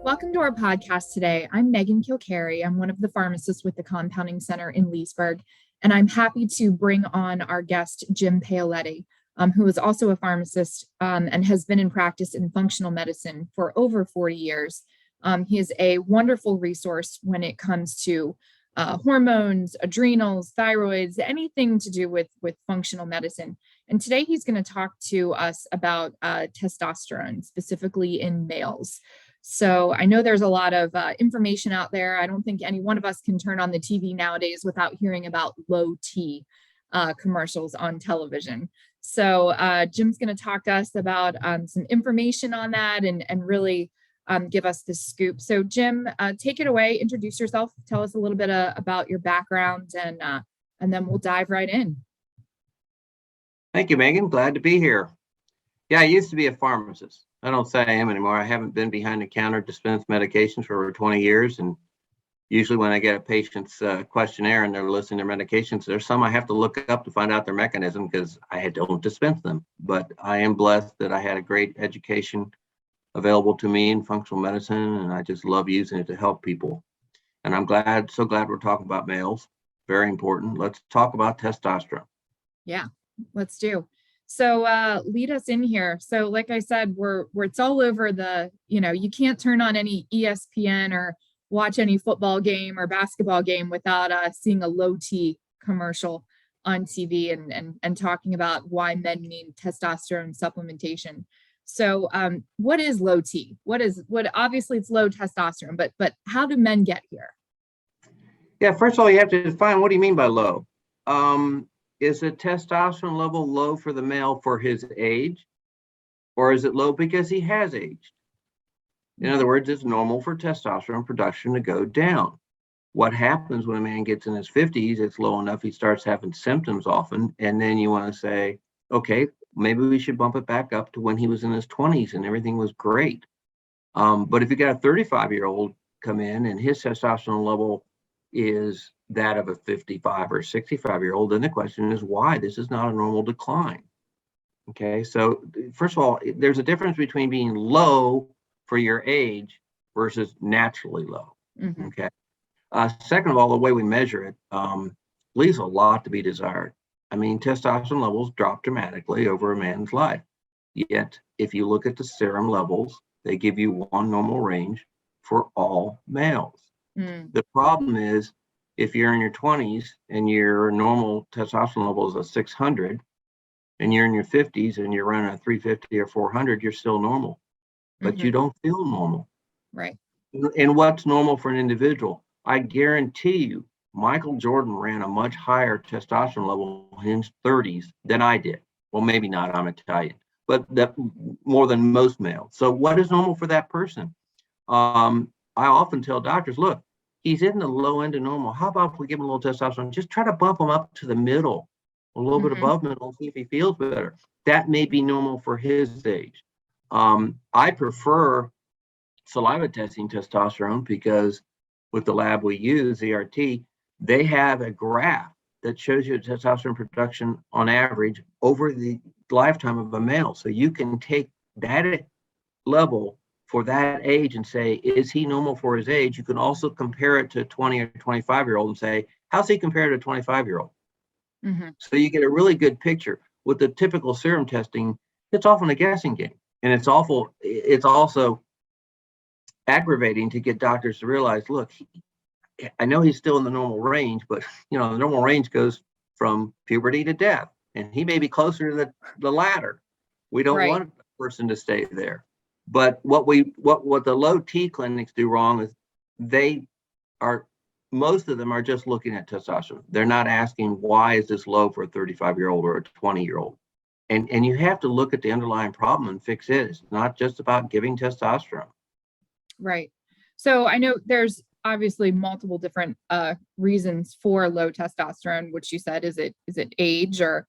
Welcome to our podcast today. I'm Megan Kilkeary. I'm one of the pharmacists with the Compounding Center in Leesburg, and I'm happy to bring on our guest, Jim Paoletti, who is also a pharmacist and has been in practice in functional medicine for over 40 years. He is a wonderful resource when it comes to hormones, adrenals, thyroids, anything to do with functional medicine. And today he's going to talk to us about testosterone, specifically in males. So I know there's a lot of information out there. I don't think any one of us can turn on the TV nowadays without hearing about low T commercials on television. So Jim's going to talk to us about some information on that and really give us the scoop. So Jim, take it away, introduce yourself, tell us a little bit about your background, and then we'll dive right in. Thank you, Megan. Glad to be here. Yeah, I used to be a pharmacist. I don't say I am anymore. I haven't been behind the counter dispensed medications for over 20 years. And usually when I get a patient's questionnaire and they're listing their medications, there's some I have to look up to find out their mechanism because I don't dispense them. But I am blessed that I had a great education available to me in functional medicine, and I just love using it to help people. And I'm so glad we're talking about males. Very important. Let's talk about testosterone. Yeah, let's do. So lead us in here. So like I said, it's all over you can't turn on any ESPN or watch any football game or basketball game without seeing a low T commercial on TV and talking about why men need testosterone supplementation. So what is low T? What obviously it's low testosterone, but how do men get here? Yeah, first of all, you have to define what do you mean by low? Is the testosterone level low for the male for his age, or is it low because he has aged? In other words, it's normal for testosterone production to go down. What happens when a man gets in his 50s, it's low enough, he starts having symptoms often, and then you want to say, okay, maybe we should bump it back up to when he was in his 20s and everything was great. But if you got a 35-year-old come in and his testosterone level is that of a 55 or 65-year-old, then the question is why? This is not a normal decline. Okay, so first of all, there's a difference between being low for your age versus naturally low. Mm-hmm. Okay. Second of all, the way we measure it leaves a lot to be desired. I mean, testosterone levels drop dramatically over a man's life. Yet, if you look at the serum levels, they give you one normal range for all males. Mm. The problem is, if you're in your 20s and your normal testosterone level is a 600, and you're in your 50s and you're running a 350 or 400, you're still normal, but you don't feel normal. Right. And what's normal for an individual? I guarantee you, Michael Jordan ran a much higher testosterone level in his 30s than I did. Well, maybe not, I'm Italian, but that more than most males. So what is normal for that person? I often tell doctors, look, he's in the low end of normal. How about if we give him a little testosterone? Just try to bump him up to the middle, a little bit above middle, see if he feels better. That may be normal for his age. I prefer saliva testing testosterone because with the lab we use, ERT, they have a graph that shows you testosterone production on average over the lifetime of a male. So you can take that level for that age and say, is he normal for his age? You can also compare it to a 20 or 25-year-old and say, how's he compared to a 25-year-old? Mm-hmm. So you get a really good picture. With the typical serum testing, it's often a guessing game. And it's also aggravating to get doctors to realize, look, I know he's still in the normal range, but the normal range goes from puberty to death, and he may be closer to the latter. We don't want a person to stay there. But what the low T clinics do wrong is most of them are just looking at testosterone. They're not asking why is this low for a 35-year-old or a 20-year-old. And you have to look at the underlying problem and fix it. It's not just about giving testosterone. Right. So I know there's obviously multiple different reasons for low testosterone, which you said, is it age, or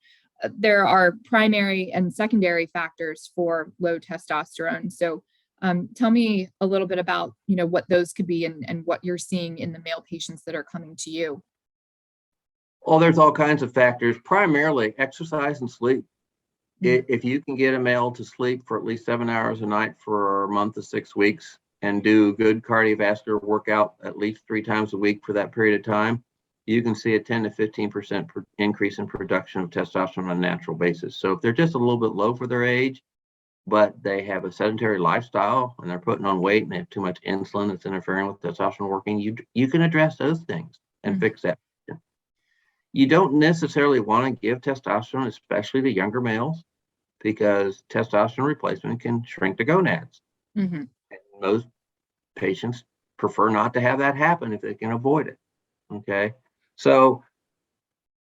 there are primary and secondary factors for low testosterone. So tell me a little bit about, what those could be and what you're seeing in the male patients that are coming to you. Well, there's all kinds of factors, primarily exercise and sleep. Mm-hmm. If you can get a male to sleep for at least 7 hours a night for a month to 6 weeks, and do good cardiovascular workout at least 3 times a week for that period of time, you can see a 10 to 15% increase in production of testosterone on a natural basis. So if they're just a little bit low for their age, but they have a sedentary lifestyle and they're putting on weight and they have too much insulin that's interfering with testosterone working, you can address those things and fix that. You don't necessarily want to give testosterone, especially to younger males, because testosterone replacement can shrink the gonads. And most patients prefer not to have that happen if they can avoid it. Okay. So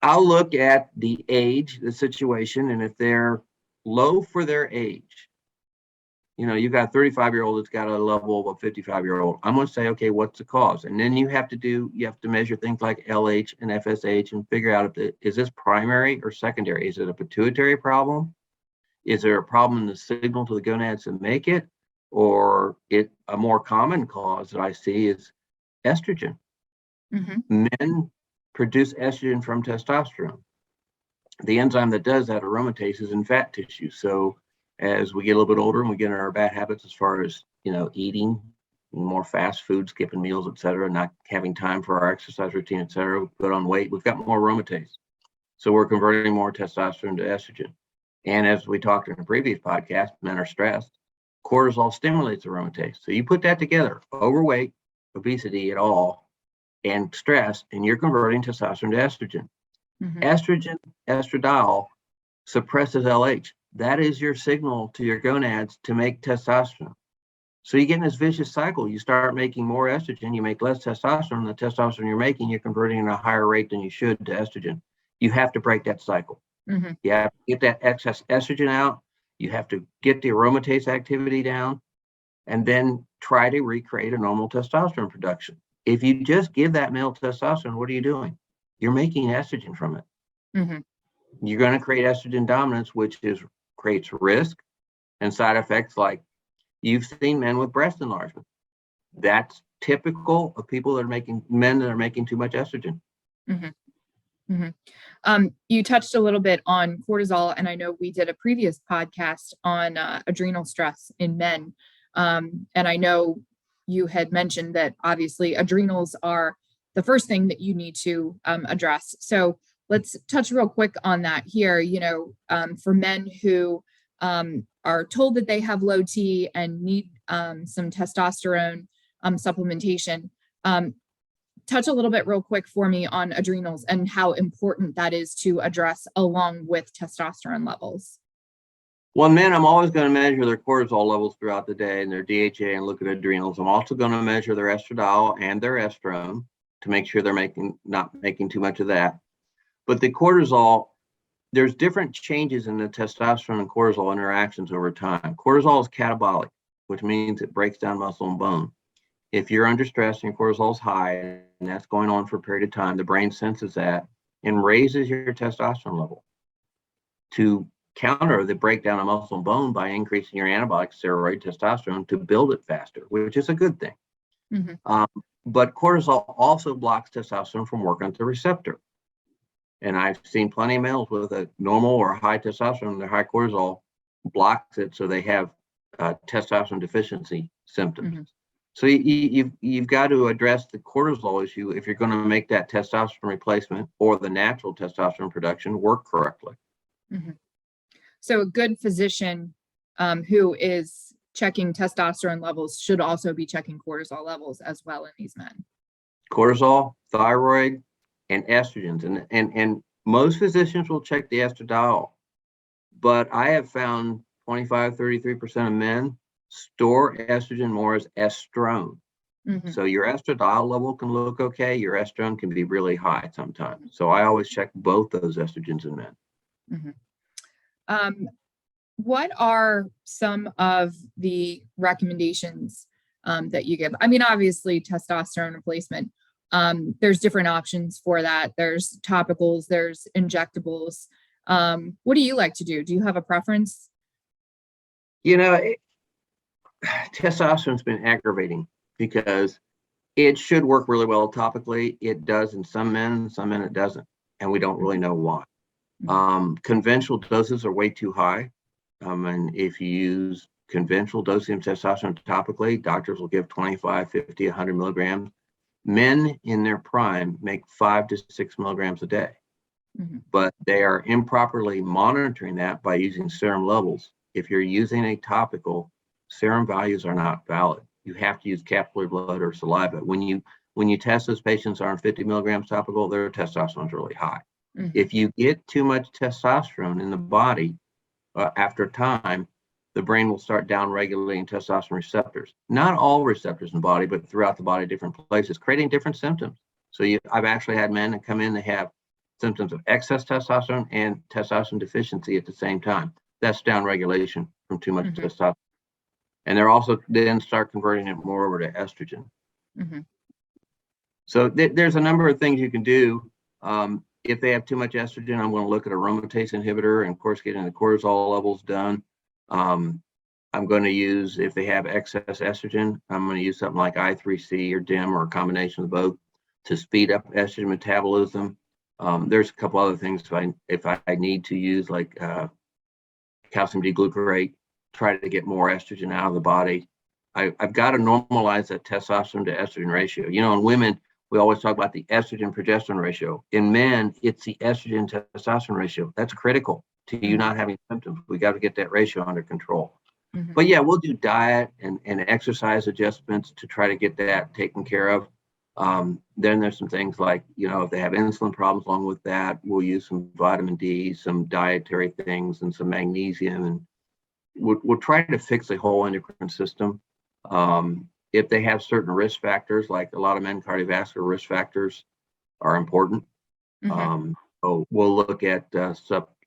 I'll look at the age, the situation, and if they're low for their age, you've got a 35-year-old that's got a level of a 55-year-old. I'm going to say, okay, what's the cause? And then you have to measure things like LH and FSH and figure out is this primary or secondary? Is it a pituitary problem? Is there a problem in the signal to the gonads that make it? Or a more common cause that I see is estrogen. Men produce estrogen from testosterone. The enzyme that does that, aromatase, is in fat tissue. So as we get a little bit older and we get in our bad habits as far as eating more fast food, skipping meals, etc., not having time for our exercise routine, etc., we put on weight, we've got more aromatase. So we're converting more testosterone to estrogen. And as we talked in a previous podcast, men are stressed. Cortisol stimulates aromatase. So you put that together, overweight, obesity at all, and stress, and you're converting testosterone to estrogen. Estrogen, estradiol, suppresses LH. That is your signal to your gonads to make testosterone. So you get in this vicious cycle. You start making more estrogen, you make less testosterone. The testosterone you're making, you're converting at a higher rate than you should to estrogen. You have to break that cycle. You have to get that excess estrogen out. You have to get the aromatase activity down, and then try to recreate a normal testosterone production. If you just give that male testosterone, what are you doing? You're making estrogen from it. You're going to create estrogen dominance, which creates risk and side effects like you've seen men with breast enlargement. That's typical of men that are making too much estrogen. You touched a little bit on cortisol, and I know we did a previous podcast on adrenal stress in men. And I know you had mentioned that obviously adrenals are the first thing that you need to address. So let's touch real quick on that here. For men who are told that they have low T and need some testosterone supplementation, touch a little bit real quick for me on adrenals and how important that is to address along with testosterone levels. Well, men, I'm always going to measure their cortisol levels throughout the day and their DHA and look at adrenals. I'm also going to measure their estradiol and their estrone to make sure they're not making too much of that. But the cortisol, there's different changes in the testosterone and cortisol interactions over time. Cortisol is catabolic, which means it breaks down muscle and bone. If you're under stress and your cortisol is high, and that's going on for a period of time, the brain senses that and raises your testosterone level to counter the breakdown of muscle and bone by increasing your anabolic steroid testosterone to build it faster, which is a good thing. But cortisol also blocks testosterone from working at the receptor. And I've seen plenty of males with a normal or high testosterone, their high cortisol blocks it, so they have testosterone deficiency symptoms. So you've got to address the cortisol issue if you're going to make that testosterone replacement or the natural testosterone production work correctly. So a good physician who is checking testosterone levels should also be checking cortisol levels as well in these men. Cortisol, Thyroid, and estrogens. And most physicians will check the estradiol, but I have found 33% of men store estrogen more as estrone. So your estradiol level can look okay. Your estrone can be really high sometimes. So I always check both those estrogens in men. What are some of the recommendations that you give? I mean, obviously testosterone replacement. There's different options for that. There's topicals, there's injectables. What do you like to do? Do you have a preference? Testosterone's been aggravating because it should work really well topically. It does in some men it doesn't. And we don't really know why. Conventional doses are way too high. And if you use conventional dosing of testosterone topically, doctors will give 25, 50, 100 milligrams. Men in their prime make 5 to 6 milligrams a day, but they are improperly monitoring that by using serum levels. If you're using a topical, serum values are not valid. You have to use capillary blood or saliva. When you test those patients on 50 milligrams topical, their testosterone is really high. If you get too much testosterone in the body, after time, the brain will start down-regulating testosterone receptors. Not all receptors in the body, but throughout the body, different places, creating different symptoms. So I've actually had men that come in that have symptoms of excess testosterone and testosterone deficiency at the same time. That's down-regulation from too much testosterone. And they're also then start converting it more over to estrogen. So there's a number of things you can do. If they have too much estrogen, I'm going to look at aromatase inhibitor and, of course, getting the cortisol levels done. I'm going to use, if they have excess estrogen, I'm going to use something like I3C or DIM or a combination of both to speed up estrogen metabolism. There's a couple other things if I need to use, like calcium D-glucarate, try to get more estrogen out of the body. I've got to normalize that testosterone to estrogen ratio. In women, we always talk about the estrogen progesterone ratio. In men, it's the estrogen testosterone ratio. That's critical to you not having symptoms. We got to get that ratio under control. But yeah, we'll do diet and exercise adjustments to try to get that taken care of. Then there's some things like, if they have insulin problems along with that, we'll use some vitamin D, some dietary things, and some magnesium, and we'll try to fix the whole endocrine system. If they have certain risk factors, like a lot of men, cardiovascular risk factors are important. So we'll look at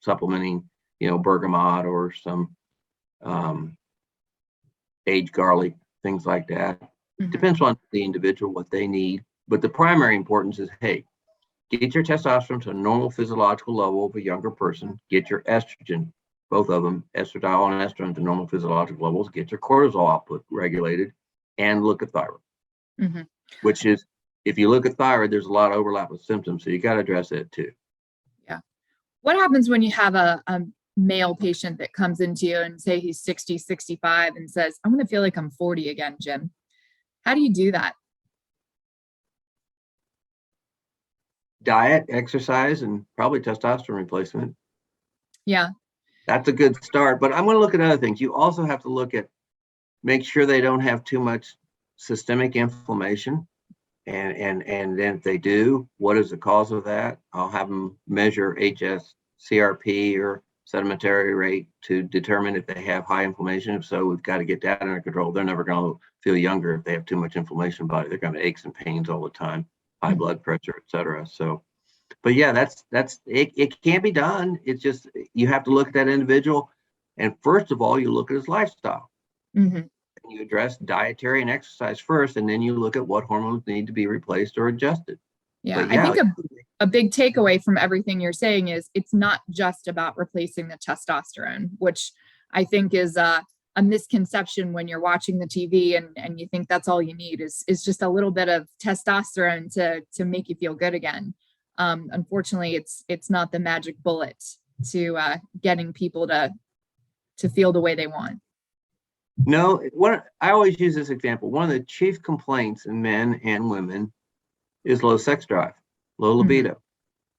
supplementing, bergamot or some aged garlic, things like that. Depends on the individual, what they need. But the primary importance is, hey, get your testosterone to a normal physiological level of a younger person. Get your estrogen, both of them, estradiol and estrogen, to normal physiological levels. Get your cortisol output regulated, and look at thyroid, which is, if you look at thyroid, there's a lot of overlap with symptoms, so you got to address that too. Yeah. What happens when you have a male patient that comes into you and say he's 60, 65 and says, I'm going to feel like I'm 40 again, Jim? How do you do that? Diet, exercise, and probably testosterone replacement. Yeah. That's a good start, but I'm going to look at other things. You also have to make sure they don't have too much systemic inflammation. And then if they do, what is the cause of that? I'll have them measure HS-CRP or sedimentary rate to determine if they have high inflammation. If so, we've got to get that under control. They're never going to feel younger if they have too much inflammation in the body. They're going to have aches and pains all the time, high blood pressure, et cetera. So, but yeah, that's it. It can be done. It's just, you have to look at that individual. And first of all, you look at his lifestyle. You address dietary and exercise first, and then you look at what hormones need to be replaced or adjusted. Yeah, I think a big takeaway from everything you're saying is it's not just about replacing the testosterone, which I think is a misconception when you're watching the TV and you think that's all you need is just a little bit of testosterone to make you feel good again. Unfortunately, it's not the magic bullet to getting people to feel the way they want. No, I always use this example. One of the chief complaints in men and women is low sex drive, low libido.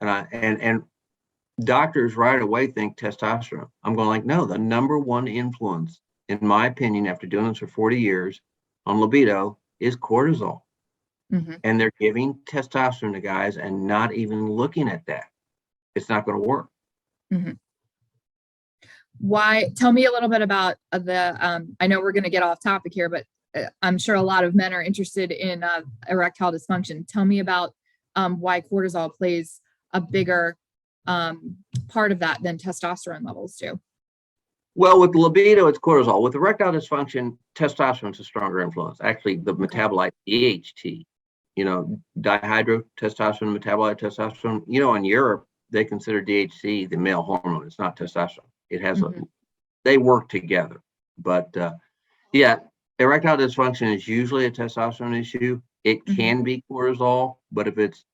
And doctors right away think testosterone. I'm going like, no, the number one influence, in my opinion, after doing this for 40 years on libido is cortisol. And they're giving testosterone to guys and not even looking at that. It's not going to work. Why? Tell me a little bit about I know we're going to get off topic here, but I'm sure a lot of men are interested in erectile dysfunction. Tell me about why cortisol plays a bigger part of that than testosterone levels do. Well, with libido, it's cortisol. With erectile dysfunction, testosterone is a stronger influence. Actually, the metabolite DHT, dihydrotestosterone, metabolite testosterone. In Europe, they consider DHT the male hormone. It's not testosterone. It has they work together. But yeah, erectile dysfunction is usually a testosterone issue. It can be cortisol, but if it's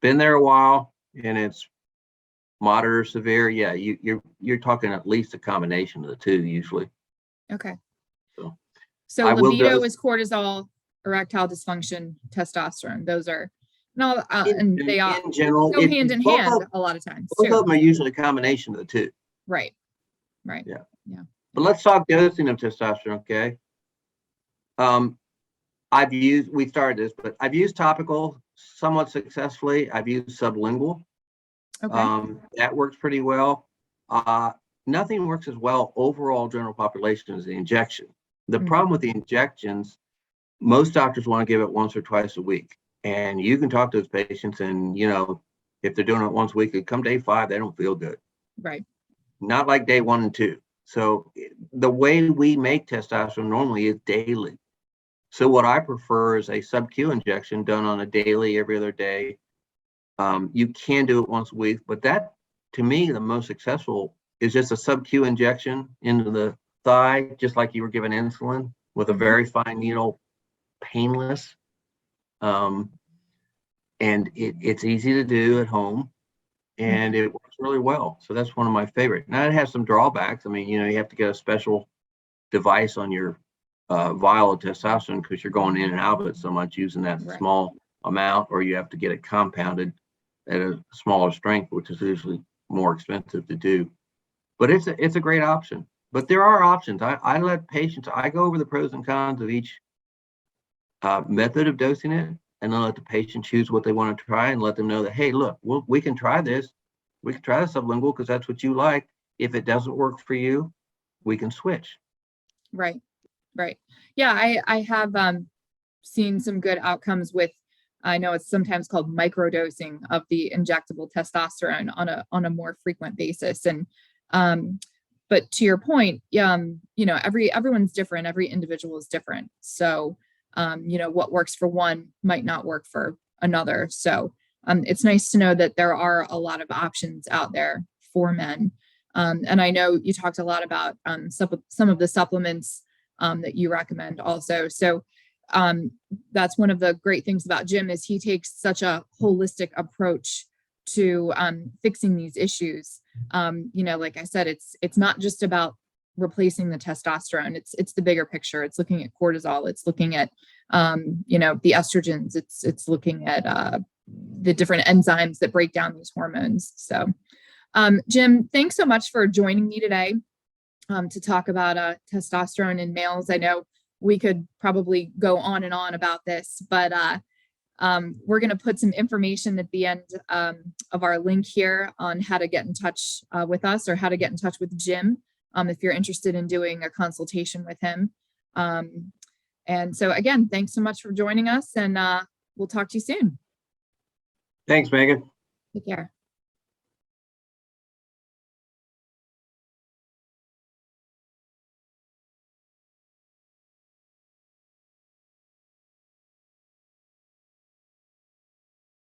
been there a while and it's moderate or severe, yeah, you're talking at least a combination of the two usually. Okay. So So I will libido dose is cortisol, erectile dysfunction, testosterone. Those are, no, and they all in general. go hand in Both hand a lot of times of too. them are usually a combination of the two. Right. Right. Yeah. Yeah. But let's talk dosing of testosterone, okay? We started this, but I've used topical somewhat successfully. I've used sublingual. Okay. That works pretty well. Nothing works as well overall general population as the injection. The problem with the injections, most doctors want to give it once or twice a week. And you can talk to those patients and, if they're doing it once a week, come day 5, they don't feel good. Right. Not like day 1 and 2. So the way we make testosterone normally is daily. So what I prefer is a sub-Q injection done on a daily, every other day. You can do it once a week, but that, to me, the most successful is just a sub-Q injection into the thigh, just like you were given insulin with a very fine needle, painless. And it's easy to do at home, and it works really well. So that's one of my favorite. Now it has some drawbacks. I mean, you have to get a special device on your vial of testosterone because you're going in and out of it so much using that small amount, or you have to get it compounded at a smaller strength, which is usually more expensive to do. But it's a great option. But there are options. I let patients, I go over the pros and cons of each method of dosing it, and then let the patient choose what they want to try and let them know that, hey, look, we can try this. We can try the sublingual because that's what you like. If it doesn't work for you, we can switch. Right. Right. Yeah, I have seen some good outcomes with, I know it's sometimes called microdosing of the injectable testosterone on a more frequent basis. And but to your point, everyone's different, every individual is different. So what works for one might not work for another. So it's nice to know that there are a lot of options out there for men. And I know you talked a lot about some of the supplements that you recommend also. So that's one of the great things about Jim is he takes such a holistic approach to fixing these issues. Like I said, it's not just about replacing the testosterone. It's the bigger picture. It's looking at cortisol. It's looking at the estrogens. It's looking at the different enzymes that break down these hormones. So Jim, thanks so much for joining me today to talk about testosterone in males. I know we could probably go on and on about this, but we're going to put some information at the end of our link here on how to get in touch with us, or how to get in touch with Jim if you're interested in doing a consultation with him. And so again, thanks so much for joining us, and we'll talk to you soon. Thanks, Megan. Take care.